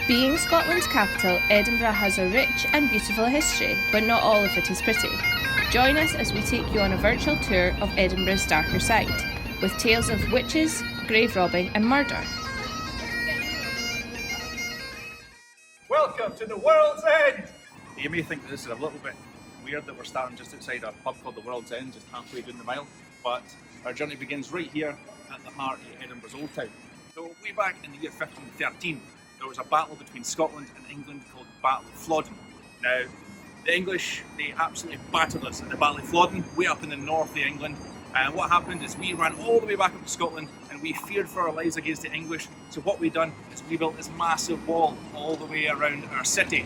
Being Scotland's capital, Edinburgh has a rich and beautiful history, but not all of it is pretty. Join us as we take you on a virtual tour of Edinburgh's darker side, with tales of witches, grave robbing and murder. Welcome to the World's End! You may think that this is a little bit weird that we're starting just outside a pub called the World's End, just halfway down the mile, but our journey begins right here at the heart of Edinburgh's Old Town. So way back in the year 1513, there was a battle between Scotland and England called the Battle of Flodden. Now, the English, they absolutely battered us at the Battle of Flodden, way up in the north of England. And what happened is we ran all the way back up to Scotland and we feared for our lives against the English. So what we done is we built this massive wall all the way around our city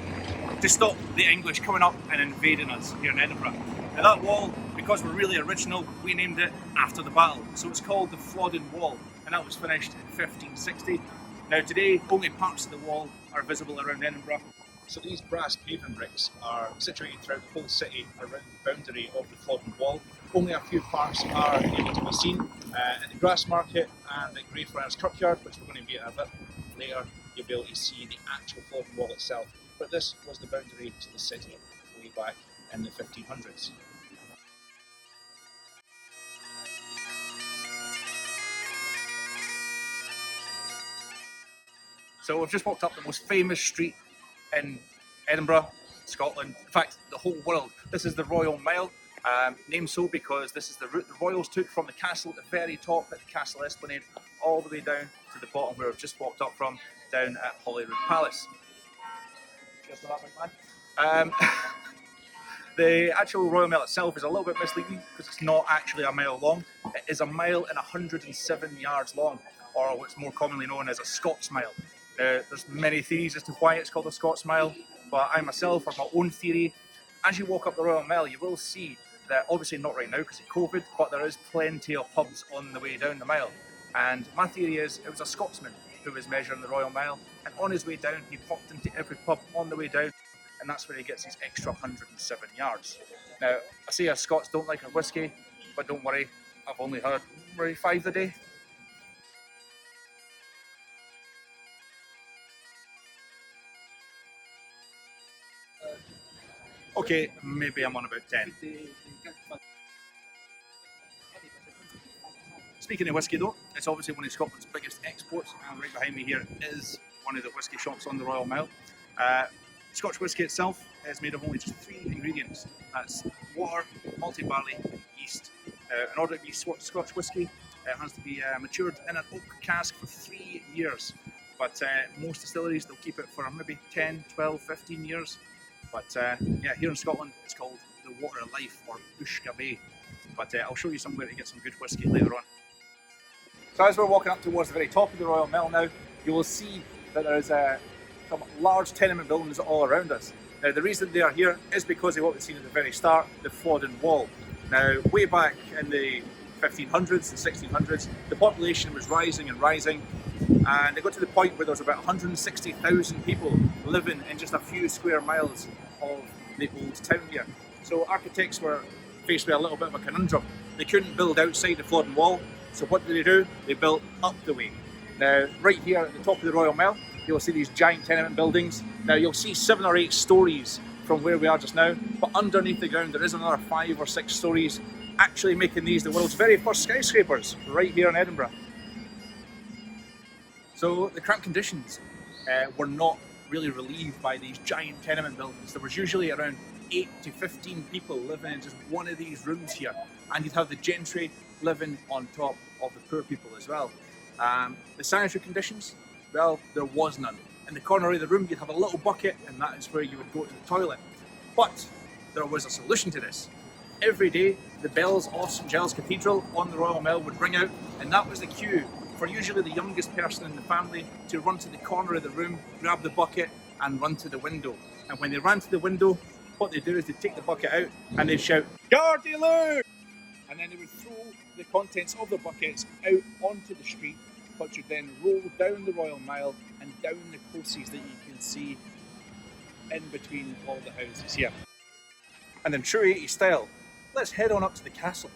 to stop the English coming up and invading us here in Edinburgh. Now that wall, because we're really original, we named it after the battle. So it's called the Flodden Wall, and that was finished in 1560. Now today, only parts of the wall are visible around Edinburgh. So these brass paving bricks are situated throughout the whole city around the boundary of the Flodden Wall. Only a few parts are able to be seen in the Grassmarket and the Greyfriars Kirkyard, which we're going to be at a bit later. You'll be able to see the actual Flodden Wall itself. But this was the boundary to the city way back in the 1500s. So we've just walked up the most famous street in Edinburgh, Scotland, in fact the whole world. This is the Royal Mile, named so because this is the route the royals took from the castle at the very top at the Castle Esplanade all the way down to the bottom where we've just walked up from, down at Holyrood Palace. Cheers for that, big man. The actual Royal Mile itself is a little bit misleading because it's not actually a mile long. It is a mile and 107 yards long, or what's more commonly known as a Scots Mile. There's many theories as to why it's called a Scots Mile, but I myself have my own theory. As you walk up the Royal Mile, you will see that, obviously not right now because of COVID, but there is plenty of pubs on the way down the mile. And my theory is it was a Scotsman who was measuring the Royal Mile, and on his way down he popped into every pub on the way down, and that's where he gets his extra 107 yards. Now, I say us Scots don't like our whiskey, but don't worry, I've only had maybe 5 a day. Okay, maybe I'm on about 10. Speaking of whiskey though, it's obviously one of Scotland's biggest exports, and right behind me here is one of the whiskey shops on the Royal Mile. Scotch whiskey itself is made of only just 3 ingredients. That's water, malted barley, and yeast. In order to be Scotch whiskey, it has to be matured in an oak cask for 3 years. But most distilleries, they'll keep it for maybe 10, 12, 15 years. But yeah, here in Scotland, it's called the Water of Life, or Bushka Bay. But I'll show you somewhere to get some good whiskey later on. So as we're walking up towards the very top of the Royal Mile now, you will see that there is some large tenement buildings all around us. Now the reason they are here is because of what we've seen at the very start, the Flodden Wall. Now way back in the 1500s and 1600s, the population was rising and rising, and it got to the point where there was about 160,000 people living in just a few square miles of the old town here. So architects were faced with a little bit of a conundrum. They couldn't build outside the Flodden Wall, so what did they do? They built up the way. Now right here at the top of the Royal Mile, you'll see these giant tenement buildings. Now you'll see 7 or 8 stories from where we are just now, but underneath the ground there is another 5 or 6 stories, actually making these the world's very first skyscrapers right here in Edinburgh. So the cramped conditions were not really relieved by these giant tenement buildings. There was usually around 8 to 15 people living in just one of these rooms here, and you'd have the gentry living on top of the poor people as well. The sanitary conditions, well, there was none. In the corner of the room you'd have a little bucket, and that is where you would go to the toilet. But there was a solution to this. Every day the bells of St Giles Cathedral on the Royal Mile would ring out, and that was the cue for usually the youngest person in the family to run to the corner of the room, grab the bucket and run to the window. And when they ran to the window, what they do is they take the bucket out and they shout, "Gardy Lou!" And then they would throw the contents of the buckets out onto the street, which would then roll down the Royal Mile and down the closes that you can see in between all the houses here. And in true 80s style, let's head on up to the castle.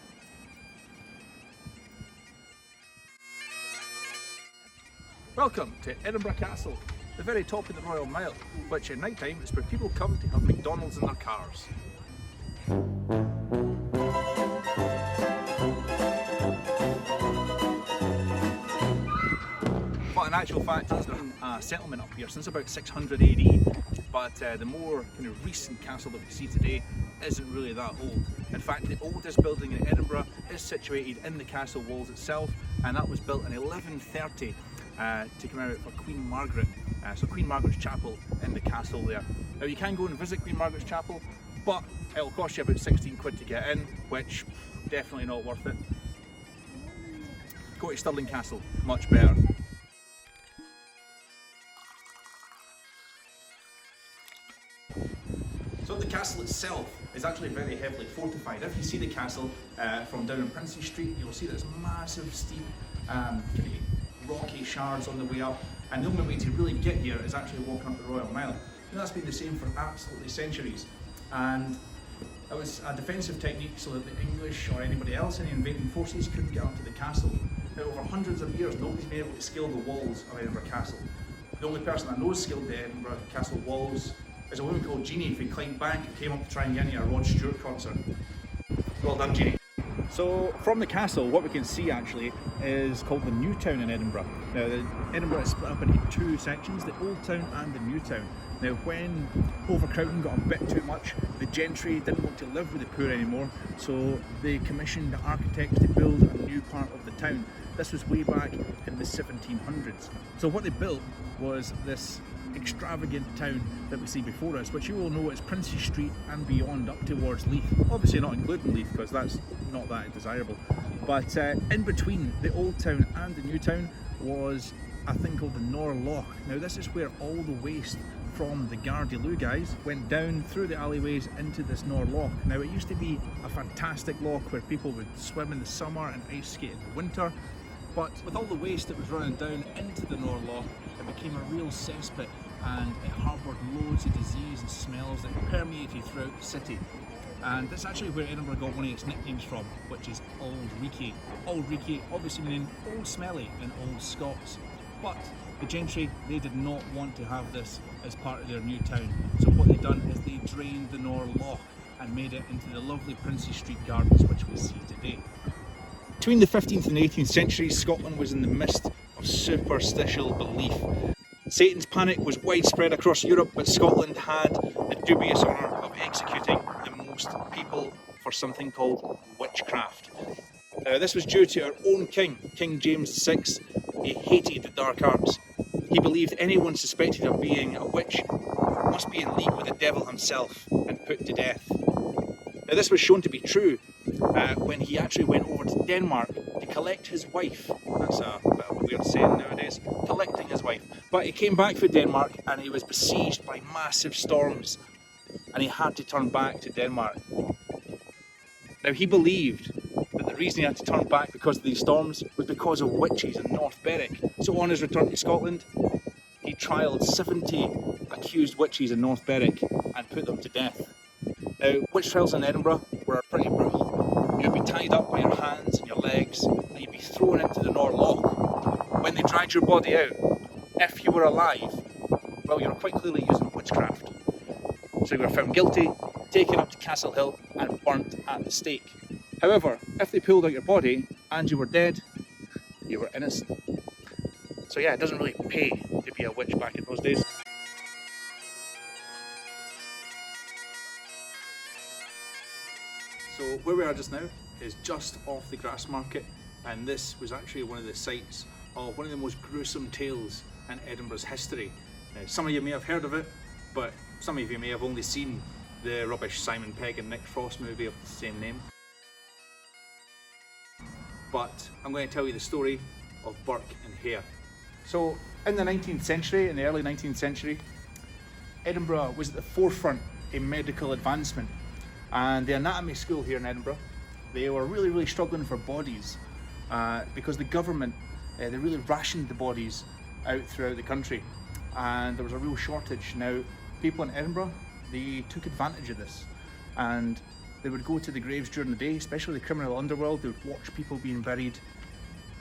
Welcome to Edinburgh Castle. the very top of the Royal Mile, which at night time is where people come to have McDonald's in their cars. But in actual fact, there's been a settlement up here since about 600 AD, but the more kind of recent castle that we see today isn't really that old. In fact, the oldest building in Edinburgh is situated in the castle walls itself, and that was built in 1130 to come out for Queen Margaret. So Queen Margaret's Chapel in the castle there. Now you can go and visit Queen Margaret's Chapel, but it'll cost you about 16 quid to get in, which definitely not worth it. Go to Stirling Castle, much better. So the castle itself is actually very heavily fortified. If you see the castle from down in Princes Street, you'll see there's massive steep rocky shards on the way up, and the only way to really get here is actually walking up the Royal Mile. And that's been the same for absolutely centuries, and it was a defensive technique so that the English or anybody else, any invading forces, couldn't get up to the castle. Now over hundreds of years nobody's been able to scale the walls of Edinburgh Castle. The only person that knows scaled the Edinburgh Castle walls is a woman called Jeannie who climbed back and came up to try and get into a Rod Stewart concert. Well done, Jeannie. So from the castle, what we can see actually is called the New Town in Edinburgh. Now Edinburgh is split up into two sections, the Old Town and the New Town. Now when overcrowding got a bit too much, the gentry didn't want to live with the poor anymore, so they commissioned the architects to build a new part of the town. This was way back in the 1700s. So what they built was this extravagant town that we see before us, which you will know is Princes Street and beyond up towards Leith. Obviously not including Leith because that's not that desirable. But in between the Old Town and the New Town was a thing called the Nor Loch. Now this is where all the waste from the Gardyloo guys went down through the alleyways into this Nor Loch. Now it used to be a fantastic loch where people would swim in the summer and ice skate in the winter, but with all the waste that was running down into the Nor Loch, it became a real cesspit and it harboured loads of disease and smells that permeated throughout the city. And that's actually where Edinburgh got one of its nicknames from, which is Auld Reekie. Auld Reekie obviously meaning old smelly in Old Scots. But the gentry, they did not want to have this as part of their new town. So what they've done is they drained the Nor Loch and made it into the lovely Princes Street gardens which we see today. Between the 15th and 18th centuries, Scotland was in the midst of superstitial belief. Satan's panic was widespread across Europe, but Scotland had the dubious honour of executing the most people for something called witchcraft. This was due to our own king, King James VI. He hated the dark arts. He believed anyone suspected of being a witch must be in league with the devil himself and put to death. Now this was shown to be true when he actually went over to Denmark to collect his wife. That's a bit of a weird saying nowadays, collecting his wife. But he came back from Denmark and he was besieged by massive storms and he had to turn back to Denmark. Now he believed that the reason he had to turn back because of these storms was because of witches in North Berwick. So on his return to Scotland, he trialled 70 accused witches in North Berwick and put them to death. Now, witch trials in Edinburgh were pretty brutal. You'd be tied up by your hands and your legs and you'd be thrown into the Nor Loch. When they dragged your body out, if you were alive, well, you were quite clearly using witchcraft. So you were found guilty, taken up to Castle Hill and burnt at the stake. However, if they pulled out your body and you were dead, you were innocent. So yeah, it doesn't really pay to be a witch back in those days. So where we are just now is just off the Grassmarket, and this was actually one of the sites of one of the most gruesome tales in Edinburgh's history. Now, some of you may have heard of it, but some of you may have only seen the rubbish Simon Pegg and Nick Frost movie of the same name. But I'm going to tell you the story of Burke and Hare. So in the 19th century, in the early 19th century, Edinburgh was at the forefront in medical advancement. And the anatomy school here in Edinburgh, they were really struggling for bodies because the government, they really rationed the bodies out throughout the country and there was a real shortage. Now, people in Edinburgh, they took advantage of this and they would go to the graves during the day, especially the criminal underworld. They would watch people being buried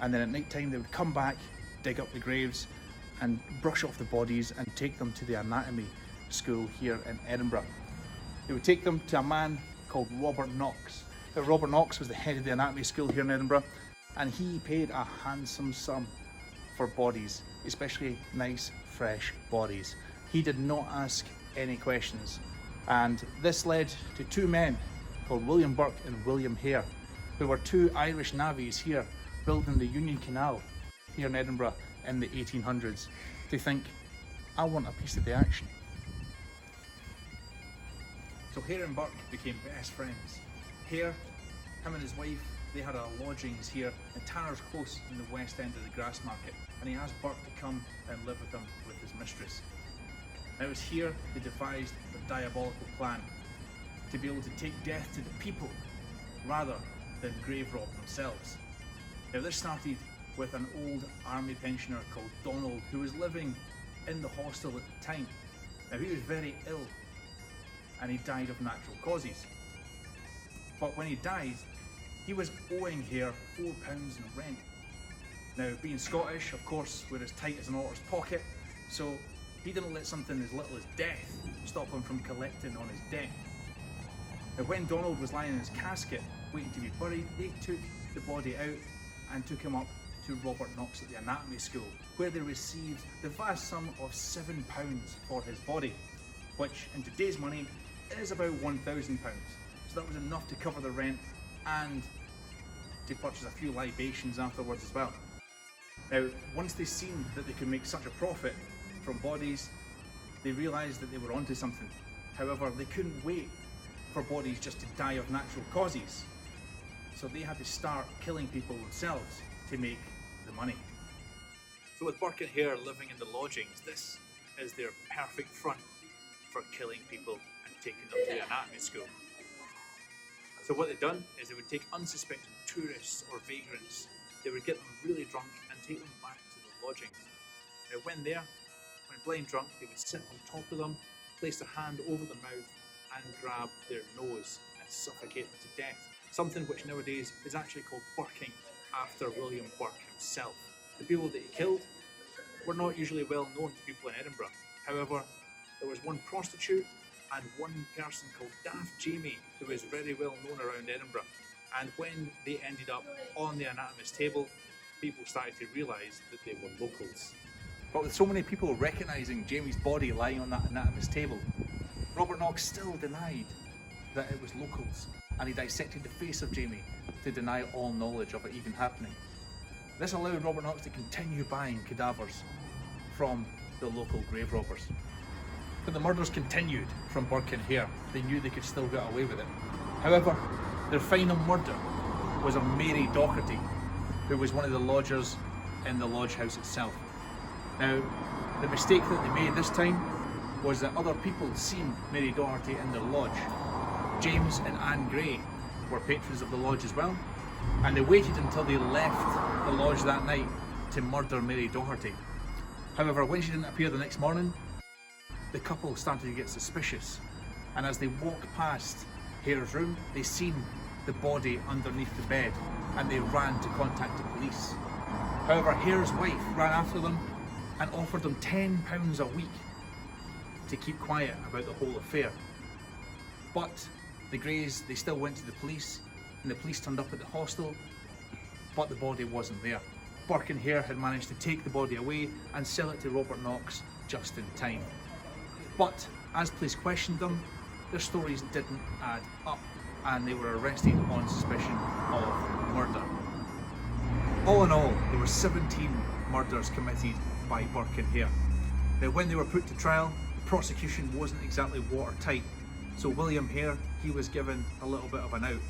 and then at night time they would come back, dig up the graves and brush off the bodies and take them to the anatomy school here in Edinburgh. They would take them to a man called Robert Knox. Now, Robert Knox was the head of the anatomy school here in Edinburgh, and he paid a handsome sum for bodies, especially nice, fresh bodies. He did not ask any questions. And this led to two men called William Burke and William Hare, who were two Irish navvies here building the Union Canal here in Edinburgh in the 1800s, to think, I want a piece of the action. So Hare and Burke became best friends. Hare, him and his wife, they had lodgings here in Tanner's Close in the west end of the Grassmarket, and he asked Burke to come and live with him with his mistress. Now it was here they devised the diabolical plan to be able to take death to the people rather than grave rob themselves. Now this started with an old army pensioner called Donald, who was living in the hostel at the time. Now he was very ill and he died of natural causes. But when he died, he was owing Hare £4 in rent. Now being Scottish, of course, we're as tight as an otter's pocket, so he didn't let something as little as death stop him from collecting on his debt. Now when Donald was lying in his casket, waiting to be buried, they took the body out and took him up to Robert Knox at the anatomy school, where they received the vast sum of £7 for his body, which in today's money is about £1,000. So that was enough to cover the rent and to purchase a few libations afterwards as well. Now, once they seen that they could make such a profit from bodies, they realised that they were onto something. However, they couldn't wait for bodies just to die of natural causes. So they had to start killing people themselves to make the money. So with Burke and Hare living in the lodgings, this is their perfect front for killing people and taking them to the anatomy school. So what they'd done is they would take unsuspecting tourists or vagrants, they would get them really drunk and take them back to the lodgings. Now when blind drunk, they would sit on top of them, place their hand over the mouth and grab their nose and suffocate them to death. Something which nowadays is actually called burking, after William Burke himself. The people that he killed were not usually well known to people in Edinburgh. However, there was one prostitute and one person called Daft Jamie who was very well known around Edinburgh. And when they ended up on the anatomist's table, people started to realise that they were locals. But with so many people recognising Jamie's body lying on that anatomist's table, Robert Knox still denied that it was locals, and he dissected the face of Jamie to deny all knowledge of it even happening. This allowed Robert Knox to continue buying cadavers from the local grave robbers. But the murders continued from Burke and Hare. They knew they could still get away with it. However, their final murder was of Mary Doherty, who was one of the lodgers in the lodge house itself. Now, the mistake that they made this time was that other people seen Mary Doherty in their lodge. James and Anne Gray were patrons of the lodge as well, and they waited until they left the lodge that night to murder Mary Doherty. However, when she didn't appear the next morning, the couple started to get suspicious, and as they walked past Hare's room, they seen the body underneath the bed, and they ran to contact the police. However, Hare's wife ran after them and offered them £10 a week to keep quiet about the whole affair. But the Greys, they still went to the police, and the police turned up at the hostel, but the body wasn't there. Burke and Hare had managed to take the body away and sell it to Robert Knox just in time. But as police questioned them, their stories didn't add up, and they were arrested on suspicion of murder. All in all, there were 17 murders committed by Burke and Hare. Now, when they were put to trial, the prosecution wasn't exactly watertight, so William Hare, he was given a little bit of an out.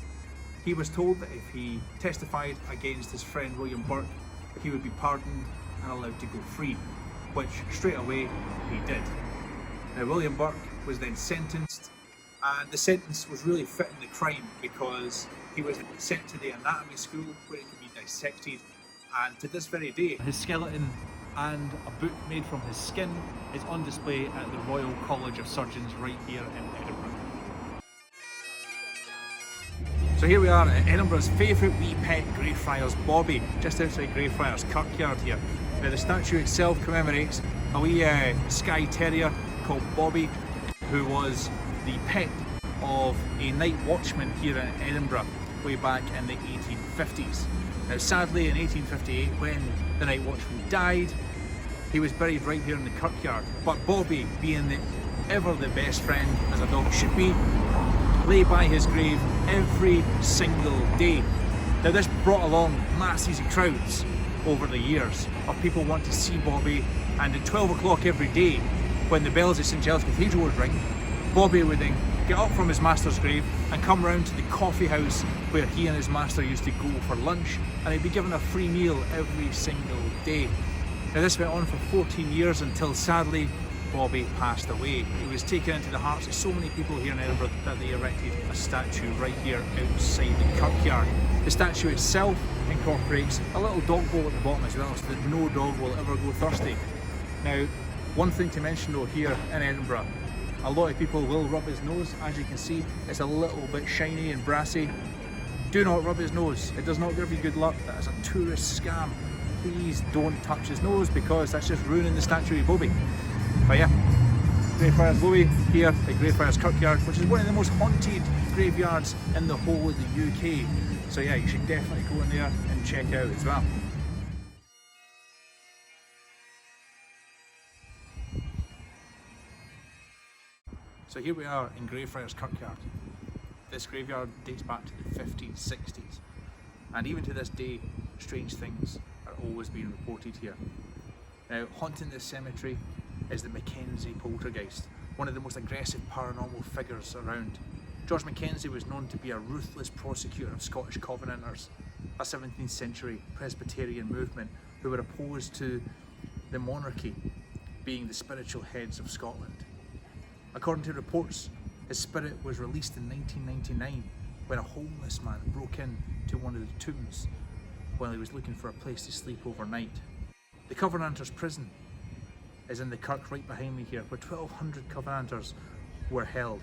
He was told that if he testified against his friend William Burke, he would be pardoned and allowed to go free, which straight away he did. Now, William Burke was then sentenced, and the sentence was really fitting the crime because he was sent to the anatomy school where he could be dissected, and to this very day his skeleton and a book made from his skin is on display at the Royal College of Surgeons right here in Edinburgh. So here we are at Edinburgh's favourite wee pet Greyfriars Bobby, just outside Greyfriars Kirkyard here. Now the statue itself commemorates a wee Skye Terrier called Bobby, who was the pet of a night watchman here in Edinburgh way back in the 1850s. Now sadly in 1858, when the night watchman died, he was buried right here in the kirkyard. But Bobby, being ever the best friend as a dog should be, lay by his grave every single day. Now this brought along masses of crowds over the years of people wanting to see Bobby, and at 12 o'clock every day when the bells of St Giles Cathedral would ring, Bobby would then get up from his master's grave and come round to the coffee house where he and his master used to go for lunch, and he'd be given a free meal every single day. Now this went on for 14 years until sadly Bobby passed away. He was taken into the hearts of so many people here in Edinburgh that they erected a statue right here outside the kirkyard. The statue itself incorporates a little dog bowl at the bottom as well, so that no dog will ever go thirsty. Now, one thing to mention though here in Edinburgh, a lot of people will rub his nose. As you can see, it's a little bit shiny and brassy. Do not rub his nose. It does not give you good luck. That is a tourist scam. Please don't touch his nose, because that's just ruining the statue of Bobby. But yeah, Greyfriars Bobby here at Greyfriars Kirkyard, which is one of the most haunted graveyards in the whole of the UK. So yeah, you should definitely go in there and check out as well. So here we are in Greyfriars Kirkyard. This graveyard dates back to the 50s, 60s, and even to this day, strange things are always being reported here. Now, haunting this cemetery is the Mackenzie poltergeist, one of the most aggressive paranormal figures around. George Mackenzie was known to be a ruthless prosecutor of Scottish Covenanters, a 17th century Presbyterian movement who were opposed to the monarchy being the spiritual heads of Scotland. According to reports, his spirit was released in 1999 when a homeless man broke in to one of the tombs while he was looking for a place to sleep overnight. The Covenanters prison is in the kirk right behind me here, where 1,200 Covenanters were held.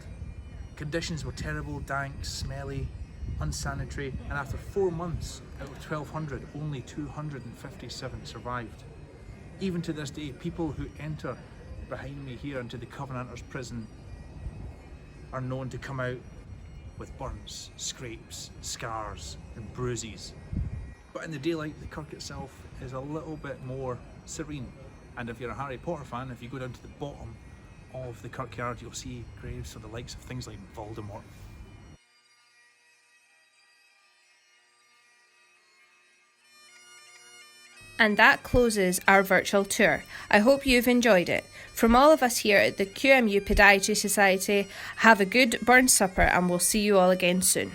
Conditions were terrible, dank, smelly, unsanitary, and after 4 months out of 1,200, only 257 survived. Even to this day, people who enter behind me here into the Covenanters prison are known to come out with burns, scrapes, scars and bruises. But in the daylight, the kirk itself is a little bit more serene. And if you're a Harry Potter fan, if you go down to the bottom of the kirkyard, you'll see graves for the likes of things like Voldemort. And that closes our virtual tour. I hope you've enjoyed it. From all of us here at the QMU Podiatry Society, have a good burn supper and we'll see you all again soon.